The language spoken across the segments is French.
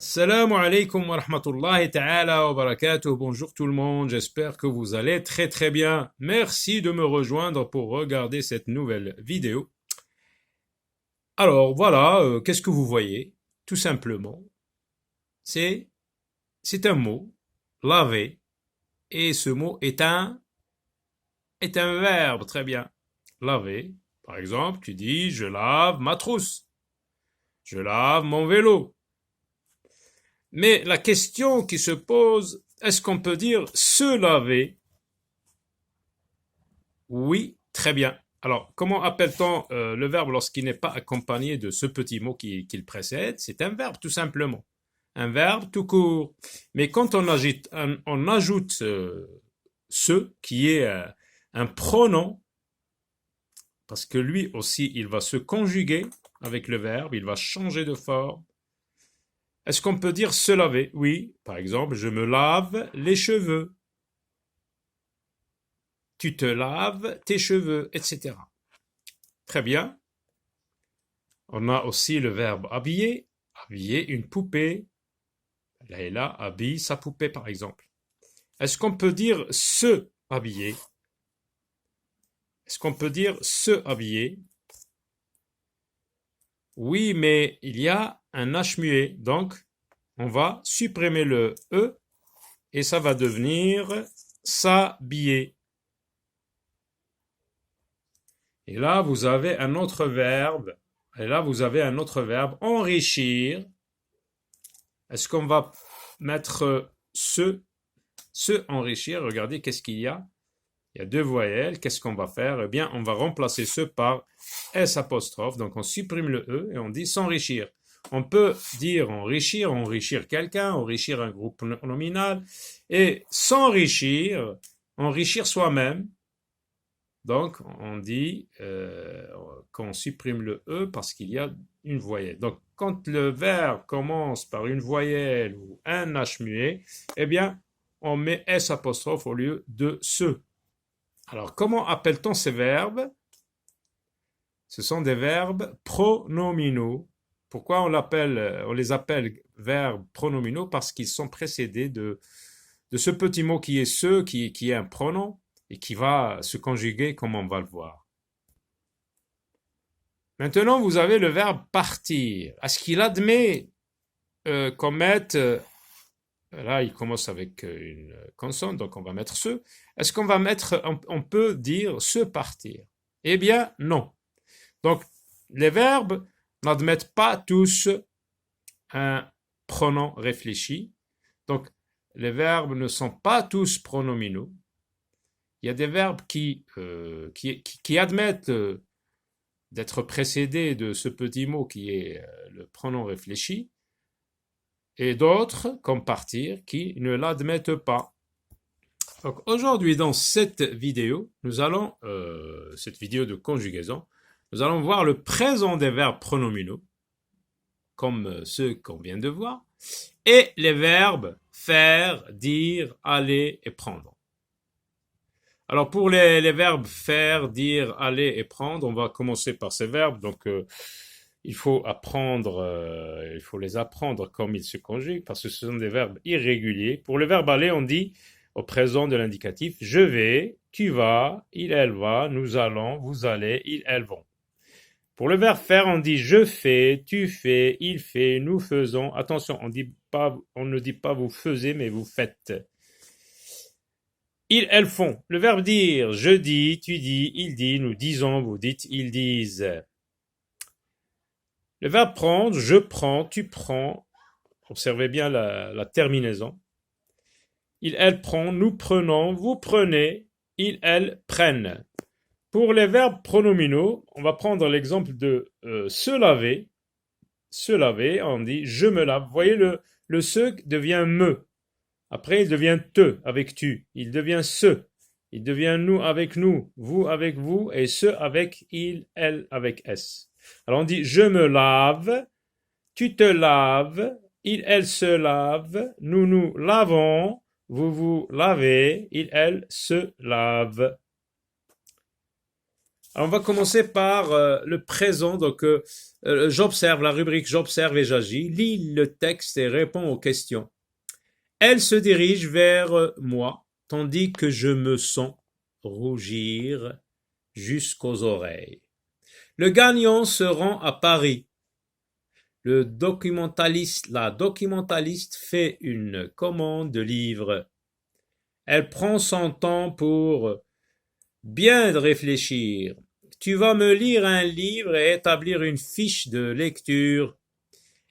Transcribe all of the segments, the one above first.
Salam alaikum wa rahmatullahi ta'ala wa barakatuh. Bonjour tout le monde, j'espère que vous allez très très bien. Merci de me rejoindre pour regarder cette nouvelle vidéo. Alors voilà, qu'est-ce que vous voyez? Tout simplement, c'est c'est un mot, laver, et ce mot est un verbe, très bien. Laver, par exemple, tu dis je lave ma trousse, je lave mon vélo. Mais la question qui se pose, est-ce qu'on peut dire se laver? Oui, très bien. Alors, comment appelle-t-on le verbe lorsqu'il n'est pas accompagné de ce petit mot qui le précède? C'est un verbe, tout simplement. Un verbe tout court. Mais quand on ajoute ce, qui est un pronom, parce que lui aussi, il va se conjuguer avec le verbe, il va changer de forme. Est-ce qu'on peut dire se laver? Oui, par exemple, je me lave les cheveux. Tu te laves tes cheveux, etc. Très bien. On a aussi le verbe habiller, habiller une poupée. Layla habille sa poupée, par exemple. Est-ce qu'on peut dire se habiller? Est-ce qu'on peut dire se habiller? Oui, mais il y a un H muet, donc on va supprimer le E et ça va devenir s'habiller. Et là, vous avez un autre verbe. Et là, vous avez un autre verbe, enrichir. Est-ce qu'on va mettre se enrichir? Regardez, qu'est-ce qu'il y a? Il y a deux voyelles. Qu'est-ce qu'on va faire? Eh bien, on va remplacer ce par S apostrophe. Donc, on supprime le E et on dit s'enrichir. On peut dire enrichir quelqu'un, enrichir un groupe nominal. Et s'enrichir, enrichir soi-même. Donc, on dit qu'on supprime le E parce qu'il y a une voyelle. Donc, quand le verbe commence par une voyelle ou un H muet, eh bien, on met S apostrophe au lieu de se. Alors, comment appelle-t-on ces verbes? Ce sont des verbes pronominaux. Pourquoi on les appelle verbes pronominaux? Parce qu'ils sont précédés de ce petit mot qui est ce, qui est un pronom et qui va se conjuguer comme on va le voir. Maintenant, vous avez le verbe partir. Est-ce qu'il admet qu'on mette, là il commence avec une consonne, donc on va mettre ce. Est-ce qu'on va mettre, on peut dire se partir? Eh bien, non. Donc, les verbes n'admettent pas tous un pronom réfléchi. Donc, les verbes ne sont pas tous pronominaux. Il y a des verbes qui admettent d'être précédés de ce petit mot qui est le pronom réfléchi, et d'autres, comme partir, qui ne l'admettent pas. Donc aujourd'hui, dans cette vidéo, cette vidéo de conjugaison, nous allons voir le présent des verbes pronominaux, comme ceux qu'on vient de voir, et les verbes faire, dire, aller et prendre. Alors pour les verbes faire, dire, aller et prendre, on va commencer par ces verbes. Donc il faut les apprendre comme ils se conjuguent parce que ce sont des verbes irréguliers. Pour le verbe aller, on dit au présent de l'indicatif je vais, tu vas, il, elle va, nous allons, vous allez, ils, elles vont. Pour le verbe faire, on dit je fais, tu fais, il fait, nous faisons. Attention, on ne dit pas vous faisiez, mais vous faites. Ils, elles font. Le verbe dire, je dis, tu dis, il dit, nous disons, vous dites, ils disent. Le verbe prendre, je prends, tu prends. Observez bien la terminaison. Il, elle prend, nous prenons, vous prenez, ils, elles prennent. Pour les verbes pronominaux, on va prendre l'exemple de se laver. Se laver, on dit je me lave. Vous voyez, le se devient me. Après, il devient te avec tu. Il devient ce. Il devient nous avec nous, vous avec vous, et ce avec il, elle avec s. Alors on dit je me lave, tu te laves, il, elle se lave, nous nous lavons, vous vous lavez, il, elle se lave. Alors, on va commencer par le présent. Donc, j'observe, la rubrique j'observe et j'agis, lis le texte et réponds aux questions. Elle se dirige vers moi, tandis que je me sens rougir jusqu'aux oreilles. Le gagnant se rend à Paris. La documentaliste fait une commande de livres. Elle prend son temps pour bien réfléchir. Tu vas me lire un livre et établir une fiche de lecture.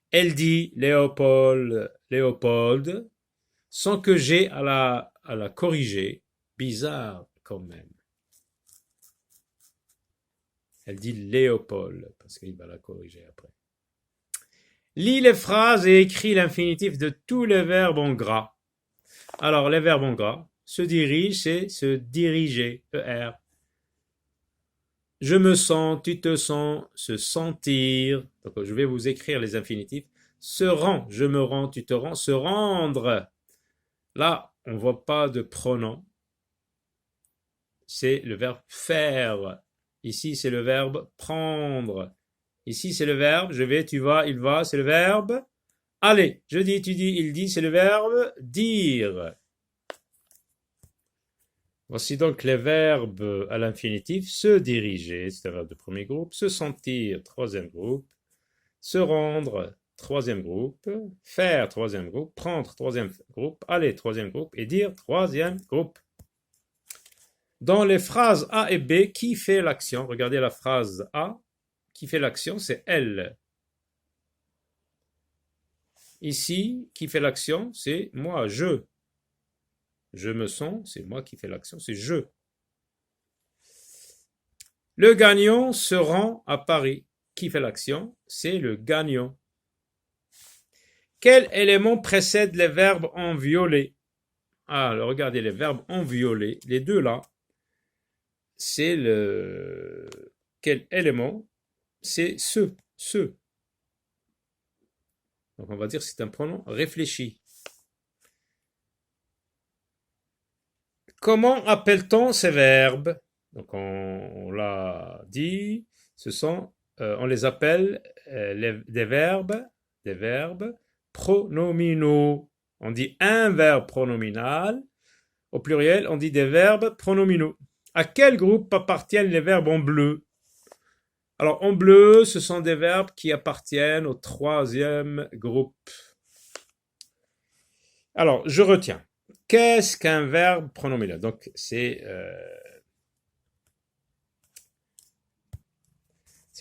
Elle dit Léopold, sans que j'aie à la corriger. Bizarre quand même. Elle dit Léopold, parce qu'il va la corriger après. Lis les phrases et écris l'infinitif de tous les verbes en gras. Alors, les verbes en gras, se dirige, c'est se diriger, ER. Je me sens, tu te sens, se sentir. Donc, je vais vous écrire les infinitifs. Se rend, je me rends, tu te rends, se rendre. Là, on ne voit pas de pronom. C'est le verbe faire. Ici, c'est le verbe prendre. Ici, c'est le verbe je vais, tu vas, il va, c'est le verbe aller. Je dis, tu dis, il dit, c'est le verbe dire. Voici donc les verbes à l'infinitif. Se diriger, c'est un verbe de premier groupe. Se sentir, troisième groupe. Se rendre, troisième groupe. Faire, troisième groupe. Prendre, troisième groupe. Aller, troisième groupe. Et dire, troisième groupe. Dans les phrases A et B, qui fait l'action? Regardez la phrase A. Qui fait l'action? C'est elle. Ici, qui fait l'action? C'est moi, je. Je me sens, c'est moi qui fais l'action, c'est je. Le gagnant se rend à Paris. Qui fait l'action? C'est le gagnant. Quel élément précède les verbes en violet? Alors, regardez les verbes en violet, les deux là. C'est le... Quel élément? C'est ce. Donc, on va dire que c'est un pronom réfléchi. Comment appelle-t-on ces verbes? Donc on l'a dit, on les appelle des verbes pronominaux. On dit un verbe pronominal, au pluriel on dit des verbes pronominaux. À quel groupe appartiennent les verbes en bleu? Alors en bleu, ce sont des verbes qui appartiennent au troisième groupe. Alors je retiens. Qu'est-ce qu'un verbe pronominal? Donc, c'est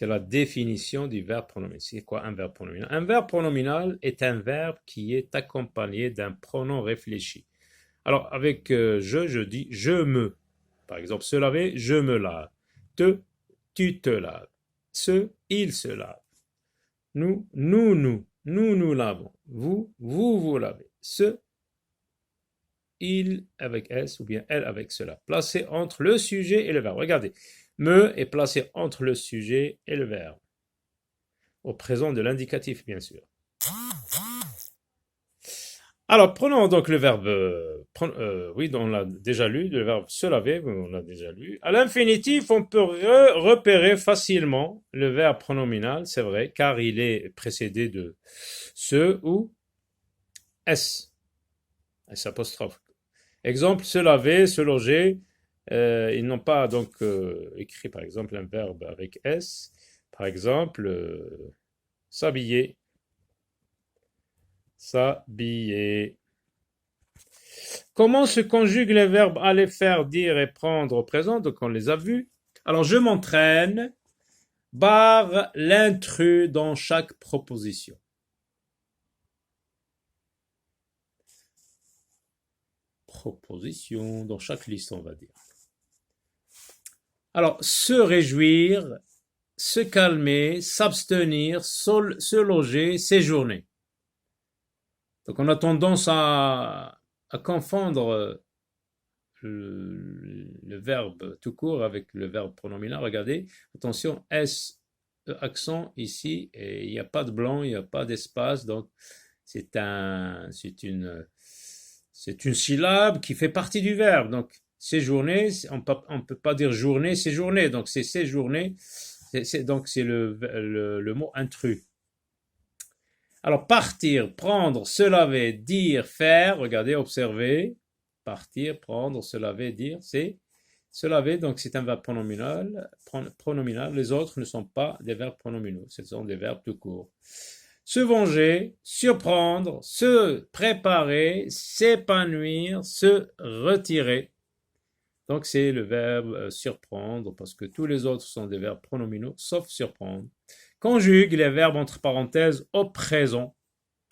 la définition du verbe pronominal. C'est quoi un verbe pronominal? Un verbe pronominal est un verbe qui est accompagné d'un pronom réfléchi. Alors, avec je dis je me. Par exemple, se laver, je me lave. Te, tu te laves. Se, il se lave. Nous lavons. Vous lavez. Ce, il avec S ou bien elle avec cela. Placé entre le sujet et le verbe. Regardez, me est placé entre le sujet et le verbe. Au présent de l'indicatif, bien sûr. Alors, prenons donc le verbe, oui, on l'a déjà lu, le verbe se laver, on l'a déjà lu. À l'infinitif, on peut repérer facilement le verbe pronominal, c'est vrai, car il est précédé de se ou S. S apostrophe. Exemple, se laver, se loger. Ils n'ont pas donc écrit par exemple un verbe avec S. Par exemple, s'habiller. S'habiller. Comment se conjuguent les verbes aller, faire, dire et prendre au présent? Donc on les a vus. Alors je m'entraîne. Barre l'intrus dans chaque proposition. Proposition dans chaque liste, on va dire. Alors, se réjouir, se calmer, s'abstenir, se loger, séjourner. Donc, on a tendance à confondre le verbe tout court avec le verbe pronominal. Regardez, attention, S, accent ici, et il n'y a pas de blanc, il n'y a pas d'espace, donc c'est une syllabe qui fait partie du verbe. Donc, séjourner, on peut pas dire journée, séjourner. Donc c'est séjourner. Donc c'est le mot intrus. Alors partir, prendre, se laver, dire, faire. Regardez, observez. Partir, prendre, se laver, dire, c'est se laver. Donc c'est un verbe pronominal. Pronominal. Les autres ne sont pas des verbes pronominaux. Ce sont des verbes tout court. Se venger, surprendre, se préparer, s'épanouir, se retirer. Donc c'est le verbe surprendre parce que tous les autres sont des verbes pronominaux sauf surprendre. Conjugue les verbes entre parenthèses au présent.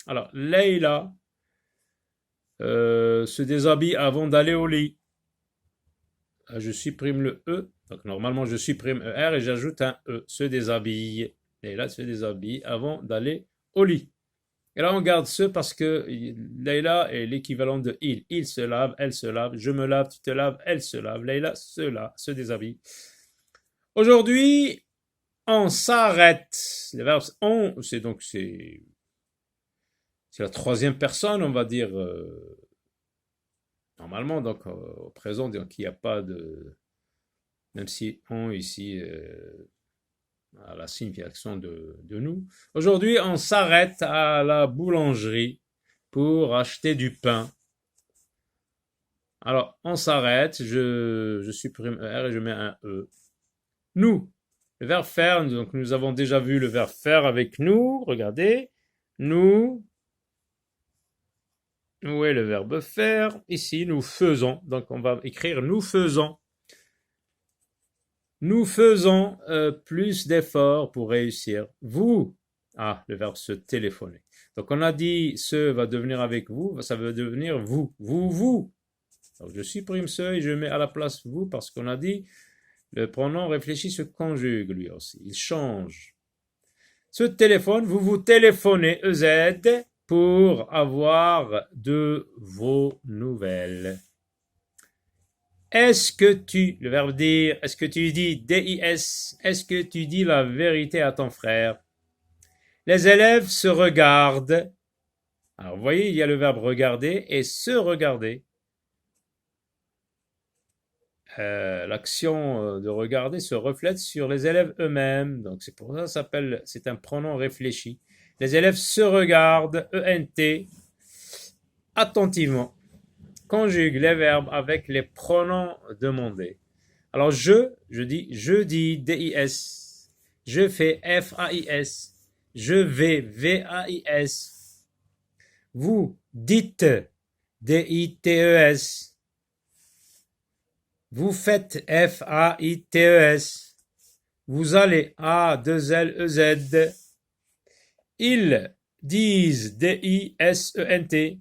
Alors Leïla se déshabille avant d'aller au lit. Je supprime le E. Donc normalement je supprime ER et j'ajoute un E. Se déshabille. Leïla se déshabille avant d'aller au lit. Et là, on garde ce parce que Leïla est l'équivalent de il. Il se lave, elle se lave, je me lave, tu te laves, elle se lave. Leïla se déshabille. Aujourd'hui, on s'arrête. Le verbe on, c'est la troisième personne, on va dire, normalement, donc au présent, donc il n'y a pas de, même si on ici, à la signification de nous. Aujourd'hui, on s'arrête à la boulangerie pour acheter du pain. Alors, on s'arrête, je supprime ER et je mets un E. Nous, le verbe faire, donc nous avons déjà vu le verbe faire avec nous, regardez. Nous, où est le verbe faire? Ici, nous faisons, donc on va écrire nous faisons. Nous faisons plus d'efforts pour réussir. Vous, le verbe se téléphoner. Donc on a dit ce va devenir avec vous, ça va devenir vous. Vous. Donc je supprime ce et je mets à la place vous parce qu'on a dit le pronom réfléchi se conjugue lui aussi. Il change. Ce téléphone, vous vous téléphonez EZ pour avoir de vos nouvelles. Est-ce que tu, le verbe dire, est-ce que tu dis DIS, est-ce que tu dis la vérité à ton frère? Les élèves se regardent. Alors, vous voyez, il y a le verbe regarder et se regarder. L'action de regarder se reflète sur les élèves eux-mêmes. Donc, c'est pour ça que c'est un pronom réfléchi. Les élèves se regardent, ENT, attentivement. Conjugue les verbes avec les pronoms demandés. Alors je dis DIS, je fais FAIS, je vais VAIS, vous dites DITES, vous faites FAITES, vous allez A2LEZ, ils disent DISENT,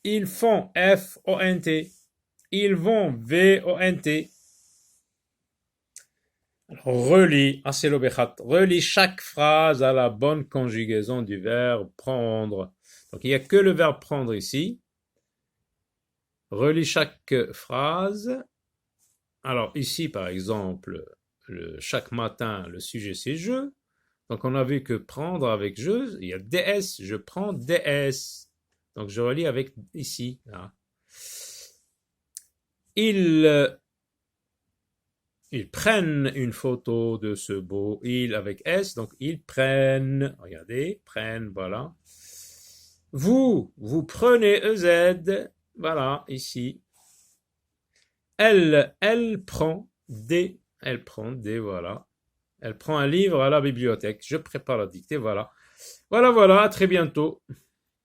ils font FONT, ils vont VONT. Relis chaque phrase à la bonne conjugaison du verbe prendre. Donc il n'y a que le verbe prendre ici. Relis chaque phrase. Alors ici par exemple, chaque matin, le sujet c'est je. Donc on a vu que prendre avec je, il y a DS, je prends DS. Donc je relis avec ici. Là. Ils prennent une photo de ce beau il avec S. Donc ils prennent. Regardez, prennent, voilà. Vous prenez EZ. Voilà, ici. Elle prend des. Elle prend des, voilà. Elle prend un livre à la bibliothèque. Je prépare la dictée, voilà. Voilà, à très bientôt.